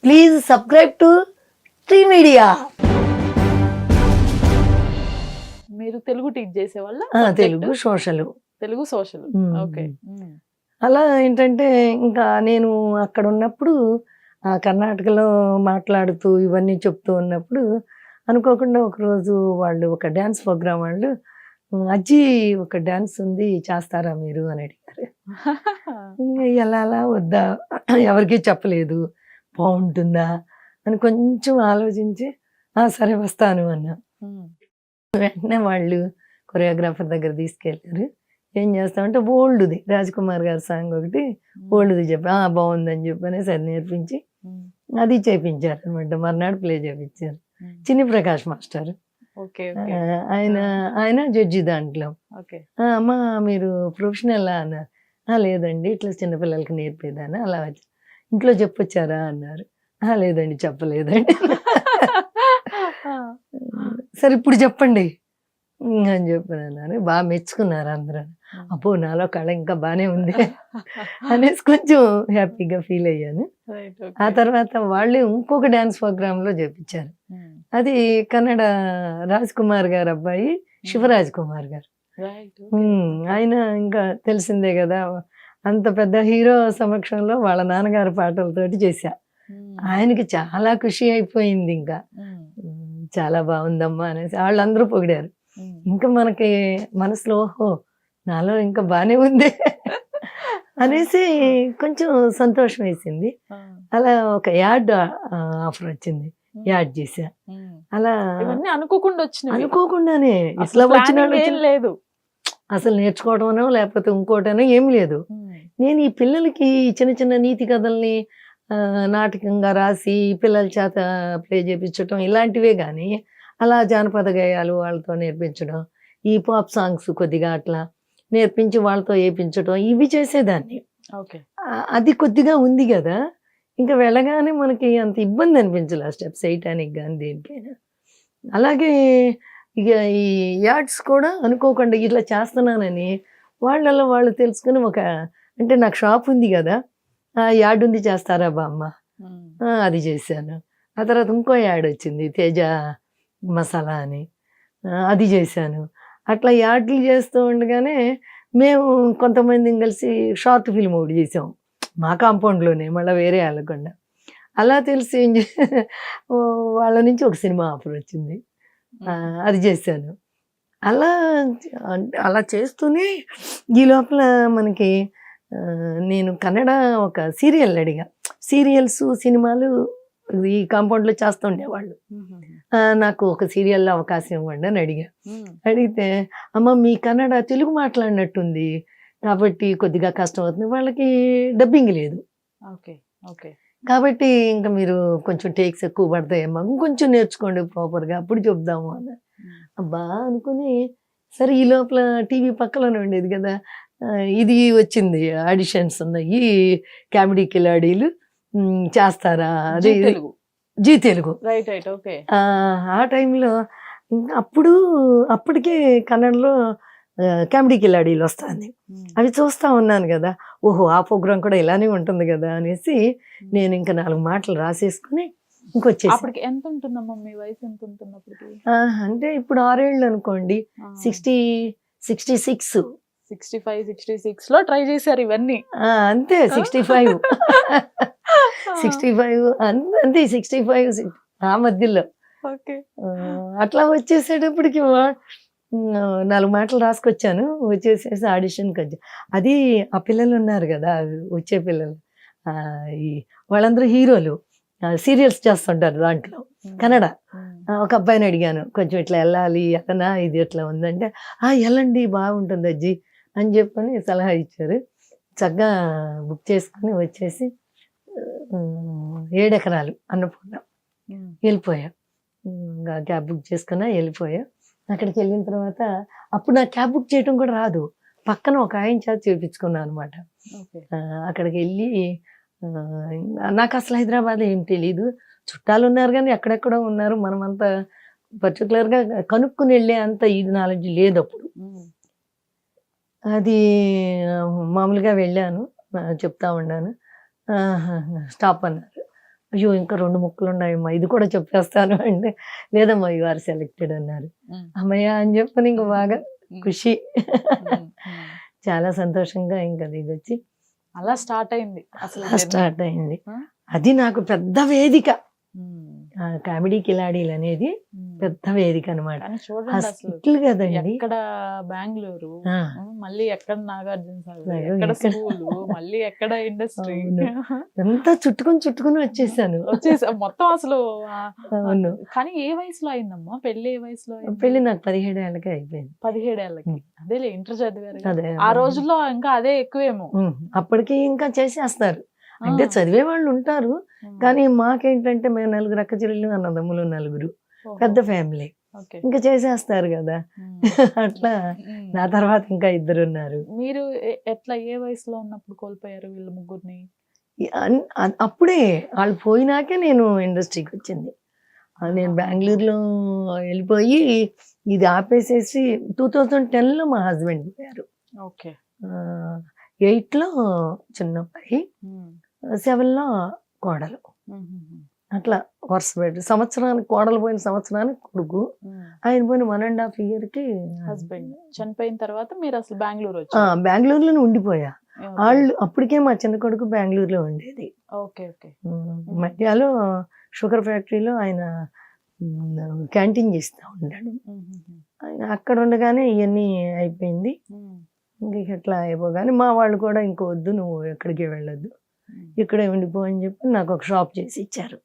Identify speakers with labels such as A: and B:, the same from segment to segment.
A: Please subscribe to Sri Media.
B: మీరు Telugu teach చేసేవాళ్ళ?
A: Telugu social.
B: Telugu social. Okay.
A: అలా ఏంటంటే ఇంకా నేను అక్కడ ఉన్నప్పుడు కర్ణాటకలో మాట్లాడుతూ ఇవన్నీ చెప్తూ ఉన్నప్పుడు అనుకోకుండా ఒకరోజు వాళ్ళు ఒక డ్యాన్స్ ప్రోగ్రామ్ వాళ్ళు అజ్జి ఒక డ్యాన్స్ ఉంది చేస్తారా మీరు అని అడిగారు. ఎలా అలా వద్దా ఎవరికి చెప్పలేదు, బాగుంటుందా అని కొంచెం ఆలోచించి సరే వస్తాను అన్నా. వెంటనే వాళ్ళు కొరియోగ్రాఫర్ దగ్గర తీసుకెళ్ళారు. ఏం చేస్తామంటే ఓల్డ్ది రాజ్కుమార్ గారి సాంగ్ ఒకటి ఓల్డ్ది చెప్పి బాగుందని చెప్పనేసి అది నేర్పించి అది చేయించారు అనమాట. మర్నాడు ప్లే చేయించారు. చిన్ని ప్రకాష్ మాస్టర్ ఆయన జడ్జి దాంట్లో. అమ్మా మీరు ప్రొఫెషనల్ అన్నారు. లేదండి ఇట్లా చిన్నపిల్లలకి నేర్పేదాన్ని అలా ఇంట్లో చెప్పొచ్చారా అన్నారు. లేదండి చెప్పలేదండి. సరే ఇప్పుడు చెప్పండి అని చెప్పాను. బాగా మెచ్చుకున్నారు అందరూ. అబ్బో నాలో కళ ఇంకా బాగానే ఉంది అనేసి కొంచెం హ్యాపీగా ఫీల్ అయ్యాను. ఆ తర్వాత వాళ్ళే ఇంకొక డ్యాన్స్ ప్రోగ్రామ్ లో చేపించారు. అది కన్నడ రాజ్ కుమార్ గారు అబ్బాయి శివరాజ్ కుమార్ గారు. ఆయన ఇంకా తెలిసిందే కదా, అంత పెద్ద హీరో సమక్షంలో వాళ్ళ నాన్నగారి పాటలతోటి చేశా. ఆయనకి చాలా ఖుషి అయిపోయింది. ఇంకా చాలా బాగుందమ్మా అనేసి వాళ్ళందరూ పొగిడారు. ఇంకా మనకి మనసులో ఓహో నాలో ఇంకా బానే ఉంది అనేసి కొంచెం సంతోషం వేసింది. అలా ఒక యాడ్ ఆఫర్ వచ్చింది, యాడ్ చేశా. అలా అనుకోకుండానే ఇట్లా వచ్చిన
B: లేదు,
A: అసలు నేర్చుకోవడమనో లేకపోతే ఇంకోటనో ఏం లేదు. నేను ఈ పిల్లలకి చిన్న చిన్న నీతి కథల్ని నాటకంగా రాసి పిల్లల చేత ప్లే చేయించడం ఇలాంటివే కానీ అలా జానపద గేయాలు వాళ్ళతో నేర్పించడం, ఈ పాప్ సాంగ్స్ కొద్దిగా అట్లా నేర్పించి వాళ్ళతో వేయించడం ఇవి చేసేదాన్ని. అది కొద్దిగా ఉంది కదా, ఇంకా వెళ్ళగానే మనకి అంత ఇబ్బంది అనిపించలే స్టెప్స్ వేయటానికి కానీ దేనికైనా. అలాగే ఇక ఈ యాడ్స్ కూడా అనుకోకుండా ఇట్లా చేస్తున్నానని వాళ్ళలో వాళ్ళు తెలుసుకుని అంటే నాకు షాప్ ఉంది కదా, యాడ్ ఉంది చేస్తారా బామ్మ, అది చేశాను. ఆ తర్వాత ఇంకో యాడ్ వచ్చింది తేజ మసాలా అని, అది చేశాను. అట్లా యాడ్లు చేస్తూ ఉండగానే మేము కొంతమంది కలిసి షార్ట్ ఫిల్మ్ ఒకటి చేసాం మా కాంపౌండ్లోనే, మళ్ళీ వేరే వెళ్ళకుండా. అలా తెలిసి వాళ్ళ నుంచి ఒక సినిమా ఆఫర్ వచ్చింది, అది చేశాను. అలా అలా చేస్తూనే ఈ లోపల మనకి నేను కన్నడ ఒక సీరియల్ అడిగా. సీరియల్స్ సినిమాలు ఈ కాంపౌండ్లో చేస్తూ ఉండేవాళ్ళు. నాకు ఒక సీరియల్లో అవకాశం ఇవ్వండి అని అడిగితే అమ్మ మీ కన్నడ తెలుగు మాట్లాడినట్టుంది కాబట్టి కొద్దిగా కష్టం అవుతుంది, వాళ్ళకి డబ్బింగ్ లేదు కాబట్టి ఇంకా మీరు కొంచెం టేక్స్ ఎక్కువ పడతాయమ్మా, ఇంకొంచెం నేర్చుకోండి ప్రాపర్గా అప్పుడు చెప్దాము అని. అబ్బా అనుకుని సరే ఈ లోపల టీవీ పక్కలోనే ఉండేది కదా, ఇది వచ్చింది ఆడిషన్స్ ఉన్నాయి కామెడీ కిలాడీలు చేస్తారా, అదే జీ తెలుగు. ఆ టైంలో అప్పటికే కన్నడలో కామెడీ కిలాడీలు వస్తుంది, అవి చూస్తా ఉన్నాను కదా, ఓహో ఆ ప్రోగ్రాం కూడా ఇలానే ఉంటుంది కదా అనేసి నేను ఇంకా 4 మాటలు రాసేసుకుని ఇంకొచ్చేసి.
B: ఎంత ఉంటుందమ్మా మీ వయసు, ఎంత ఉంటున్నప్పటికి?
A: అంటే ఇప్పుడు 6 ఏళ్ళు అనుకోండి, 66
B: లో ట్రై చేశారు ఇవన్నీ.
A: అంతే 65 అంతే 65 ఆ మధ్యలో. అట్లా వచ్చేసేటప్పటికి 4 మాటలు రాసుకొచ్చాను, వచ్చేసేసి ఆడిషన్కి వచ్చా. అది ఆ పిల్లలు ఉన్నారు కదా, వచ్చే పిల్లలు వాళ్ళందరూ హీరోలు, సీరియల్స్ చేస్తుంటారు దాంట్లో కన్నడ. ఒక అబ్బాయిని అడిగాను కొంచెం ఇట్లా వెళ్ళాలి అతనా, ఇది ఎట్లా ఉందంటే వెళ్ళండి బాగుంటుంది అజ్జి అని చెప్పని సలహా ఇచ్చారు. చక్కగా బుక్ చేసుకుని వచ్చేసి 7 ఎకరాలు అన్నపూర్ణ వెళ్ళిపోయా. ఇంకా క్యాబ్ బుక్ చేసుకున్నా వెళ్ళిపోయా. అక్కడికి వెళ్ళిన తర్వాత అప్పుడు నాకు క్యాబ్ బుక్ చేయడం కూడా రాదు, పక్కన ఒక ఆయన చేత చేయించుకున్నాను అనమాట. అక్కడికి వెళ్ళి నాకు అసలు హైదరాబాద్ ఏం తెలీదు, చుట్టాలు ఉన్నారు కానీ ఎక్కడెక్కడో ఉన్నారు, మనమంతా పర్టికులర్గా కనుక్కుని వెళ్ళే అంత ఇది నాలెడ్జ్ లేదు అప్పుడు. అది మామూలుగా వెళ్ళాను, చెప్తా ఉన్నాను. స్టాప్ అన్నారు. అయ్యో ఇంకా 2 ముక్కలు ఉన్నాయమ్మా ఇది కూడా చెప్పేస్తాను అంటే లేదమ్మా యు ఆర్ సెలెక్టెడ్ అన్నారు. అమ్మయ్య అని చెప్పని ఇంక బాగా ఖుషి. చాలా సంతోషంగా ఇంకా దిగొచ్చి
B: అలా స్టార్ట్ అయింది అసలు
A: స్టార్ట్ అయింది. అది నాకు పెద్ద వేదిక. కామెడీ కిలాడీలు అనేది పెద్ద వేదిక అనమాట.
B: కానీ చూడండి అసలు
A: హిట్లు కదండి.
B: ఎక్కడ బెంగళూరు,
A: ఆ,
B: మళ్ళీ ఎక్కడ నాగార్జున సాగర్,
A: అయ్యో,
B: ఎక్కడ
A: ఎక్కడ?
B: స్కూలు, మళ్ళీ ఎక్కడ ఇండస్ట్రీ,
A: అవును. అంతా చుట్టుకుని వచ్చేసాను.
B: వచ్చేసా మొత్తం అసలు.
A: అవును.
B: కానీ ఏ వయసులో అయిందమ్మా పెళ్లి? ఏ వయసులో అయింది?
A: పెళ్లి నాకు 17 ఏళ్ళకే అయిపోయింది.
B: 17 ఏళ్ళకి. అదేలే ఇంటర్ చదివారు కదా.
A: అదే
B: ఆ రోజుల్లో ఇంకా అదే ఎక్కువేమో.
A: అప్పటికి ఇంకా చేసేస్తారు. అంటే చదివే వాళ్ళు ఉంటారు. కానీ మాకేంటంటే మేము 4 అక్క చెల్లెలు అన్నదమ్ములు 4 పెద్ద ఫ్యామిలీ.
B: ఓకే.
A: ఇంకా చేసేస్తారు కదా. అట్లా నా తర్వాత ఇంకా 2 ఉన్నారు.
B: మీరు ఎట్లా ఏ వయసులో ఉన్నప్పుడు కోల్పోయారు వీళ్ళ ముగ్గురిని?
A: అప్పుడే వాళ్ళు పోయినాకే నేను ఇండస్ట్రీకి వచ్చింది. నేను బెంగళూరులో వెళ్ళిపోయి ఇది ఆపేసేసి 2010లో మా హస్బెండ్ పోయారు.
B: ఓకే.
A: 8లో చిన్నబ్బాయి, 7లో కోడలు. అట్లా వరుస పెట్టి సంవత్సరానికి కోడలు పోయిన సంవత్సరానికి కొడుకు, ఆయన పోయిన 1.5 yearకి
B: హస్బెండ్ చనిపోయిన తర్వాత మీరు అసలు బెంగళూరు వచ్చారు?
A: బెంగళూరులోనే ఉండిపోయా. వాళ్ళు అప్పటికే మా చిన్న కొడుకు బెంగళూరులో ఉండేది.
B: ఓకే. ఓకే.
A: మధ్యలో షుగర్ ఫ్యాక్టరీలో ఆయన క్యాంటీన్ చేస్తూ ఉంటాడు. ఆయన అక్కడ ఉండగానే ఇవన్నీ అయిపోయింది. ఇంక ఎట్లా అయిపోగానే మా వాళ్ళు కూడా ఇంకో వద్దు నువ్వు ఎక్కడికి వెళ్ళొద్దు ఇక్కడే ఉండిపో అని చెప్పి నాకు ఒక షాప్ చేసి ఇచ్చారు.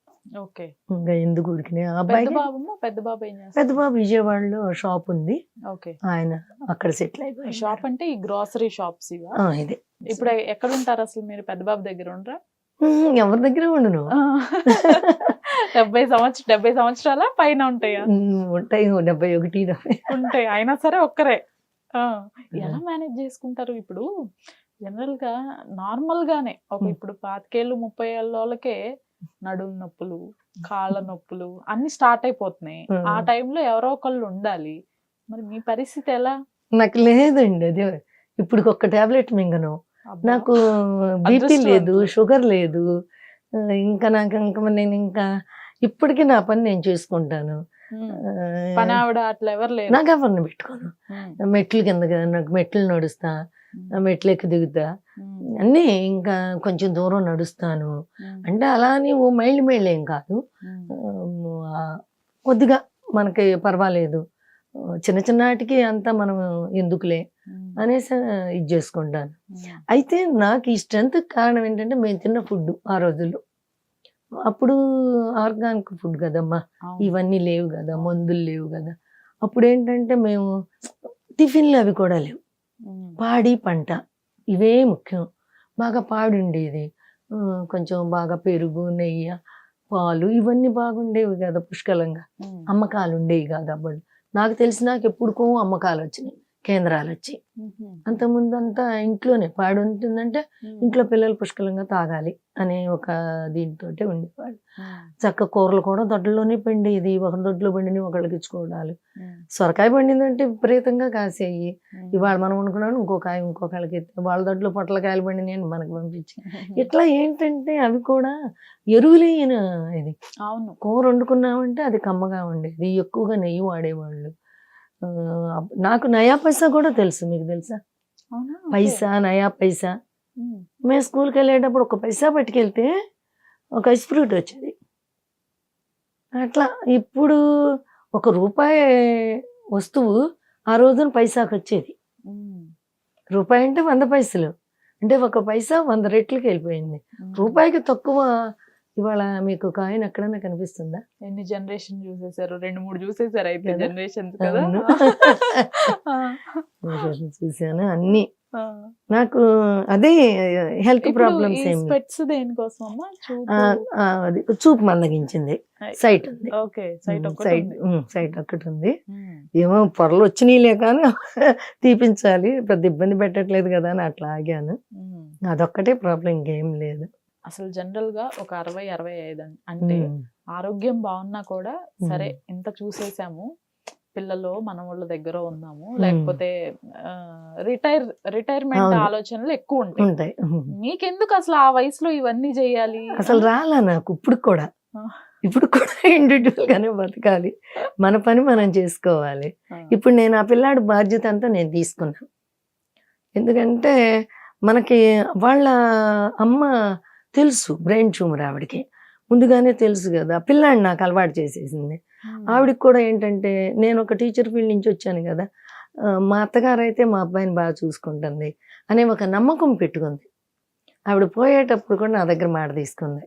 B: ఓకే.
A: ఇంకా ఎందుకు ఊరికినే ఆ
B: పెద్ద
A: అబ్బాయి
B: బాబు పెద్ద బాబు ఏం చేస్తారు?
A: పెద్ద బాబు విజయవాడలో షాప్ ఉంది.
B: ఓకే.
A: ఆయన అక్కడ సెటిల్ అయిపోయి
B: షాప్ అంటే ఈ గ్రోసరీ షాప్స్ ఇవా?
A: ఇదే.
B: ఇప్పుడు ఎక్కడ ఉంటారు అసలు మీరు? పెద్ద బాబు దగ్గర ఉండరా?
A: ఎవరి దగ్గర ఉండను.
B: 70 సంవత్సరాల పైన ఉంటాయా?
A: ఉంటాయి 71
B: ఉంటాయి. అయినా సరే ఒక్కరే. ఎలా మేనేజ్ చేసుకుంటారు? ఇప్పుడు జనరల్ గా నార్మల్ గానే ఇప్పుడు 25 ఏళ్ళు 30 ఏళ్ళ వాళ్ళకే నడుము నొప్పులు, కాళ్ళ నొప్పులు అన్ని స్టార్ట్ అయిపోతున్నాయి. ఆ టైంలో ఎవరో ఒకళ్ళు ఉండాలి. మరి మీ పరిస్థితి ఎలా?
A: నాకు లేదండి. అదే ఇప్పుడు ఒక టాబ్లెట్ మింగను. నాకు బీపీ లేదు, షుగర్ లేదు. ఇంకా నేను ఇంకా ఇప్పటికీ నా పని నేను చేసుకుంటాను.
B: పని ఆవిడ అట్లా ఎవరు లేరు?
A: నాకు ఎవరిని పెట్టుకోను. మెట్లు కింద నాకు మెట్లు నడుస్తా, మెట్లు ఎక్కి దిగుతా, అన్నీ ఇంకా కొంచెం దూరం నడుస్తాను. అంటే అలా అని ఓ మైళ్ళు ఏం కాదు, కొద్దిగా మనకి పర్వాలేదు. చిన్న చిన్నటికి అంతా మనం ఎందుకులే అనేసి ఇది చేసుకుంటాను. అయితే నాకు ఈ స్ట్రెంత్ కారణం ఏంటంటే మేము తిన్న ఫుడ్ ఆ రోజుల్లో. అప్పుడు ఆర్గానిక్ ఫుడ్ కదమ్మా, ఇవన్నీ లేవు కదా, మందులు లేవు కదా. అప్పుడు ఏంటంటే మేము టిఫిన్లు అవి కూడా లేవు. పాడి పంట ఇవే ముఖ్యం. బాగా పాడి ఉండేది, కొంచెం బాగా పెరుగు, నెయ్యి, పాలు ఇవన్నీ బాగుండేవి కదా పుష్కలంగా. అమ్మకాలు ఉండేవి కాదు అప్పుడు. నాకు తెలిసినాక ఎప్పుడుకో అమ్మకాలు వచ్చినాయి, కేంద్రాలు వచ్చి. అంతకుముందు అంతా ఇంట్లోనే పాడి ఉంటుందంటే ఇంట్లో పిల్లలు పుష్కలంగా తాగాలి అనే ఒక దీంతో ఉండేవాళ్ళు. చక్క కూరలు కూడా దొడ్లోనే పండేది. ఒకరి దొడ్లో పండిని ఒకళ్ళకి ఇచ్చుకోవడాలు. సొరకాయ పండిందంటే విపరీతంగా కాసేయి. ఇవాళ మనం అనుకున్నాను ఇంకో కాయ ఇంకొకళ్ళకి, వాళ్ళ దొడ్లో పొట్లకాయలు పండిని అని మనకు పంపించి. ఇట్లా ఏంటంటే అవి కూడా ఎరువులేన ఇది.
B: అవును.
A: కూర వండుకున్నామంటే అది కమ్మగా ఉండేది, ఎక్కువగా నెయ్యి వాడేవాళ్ళు. నాకు నయా పైసా కూడా తెలుసు, మీకు తెలుసా? పైసా, నయా పైసా. మేము స్కూల్కి వెళ్ళేటప్పుడు 1 పైసా పట్టుకెళ్తే ఒక ఐస్ ఫ్రూట్ వచ్చేది. అట్లా ఇప్పుడు 1 రూపాయి వస్తువు ఆ రోజున పైసాకి వచ్చేది. రూపాయి అంటే 100 పైసలు, అంటే 1 పైసా 100 రెట్లకి వెళ్ళిపోయింది. రూపాయికి తక్కువ ఇవాళ మీకు కాయిన్ ఎక్కడైనా కనిపిస్తుందా?
B: ఎన్ని జనరేషన్ చూసేసారు? 2-3 చూసేసారు అయితే జనరేషన్స్ కదా.
A: చూసాను అన్ని. నాకు అదే హెల్త్ ప్రాబ్లమ్స్ ఏమి.
B: స్పెట్స్ దేనికోసం అమ్మా?
A: అది చూపు మందగించింది, సైట్ ఉంది.
B: ఓకే. సైట్
A: ఒకటి ఉంది. ఏమో పొరలు వచ్చినాయిలే కానీ తీపించాలి, పెద్ద ఇబ్బంది పెట్టట్లేదు కదా అని అట్లా ఆగాను. అదొక్కటే ప్రాబ్లం, ఇంకేం లేదు.
B: అసలు జనరల్ గా ఒక 60-65 అంటే ఆరోగ్యం బాగున్నా కూడా సరే ఇంత చూసేసాము, పిల్లలు మన వాళ్ళ దగ్గర ఉందాము, లేకపోతే రిటైర్మెంట్
A: అవును.
B: ఆలోచనలు ఎక్కువ ఉంటాయి.
A: ఉంటాయి.
B: మీకెందుకు అసలు ఆ వయసులో ఇవన్నీ చేయాలి?
A: అసలు రాలా నాకు ఇప్పుడు కూడా.
B: ఆ.
A: ఇప్పుడు కూడా ఇండివిడ్యువల్ గానే బతకాలి. మన పని మనం చేసుకోవాలి.
B: ఆ.
A: ఇప్పుడు నేను ఆ పిల్లాడి బాధ్యత అంతా నేను తీసుకున్నా. ఎందుకంటే మనకి వాళ్ళ అమ్మ తెలుసు బ్రెయిన్ ట్యూమర్ ఆవిడకి. ముందుగానే తెలుసు కదా! పిల్లాడిని నాకు అలవాటు చేసేసింది. ఆవిడకి కూడా ఏంటంటే నేను ఒక టీచర్ ఫీల్డ్ నుంచి వచ్చాను కదా! మా అత్తగారైతే మా అబ్బాయిని బాగా చూసుకుంటుంది అనే ఒక నమ్మకం పెట్టుకుంది. ఆవిడ పోయేటప్పుడు కూడా నా దగ్గర మాట తీసుకుంది.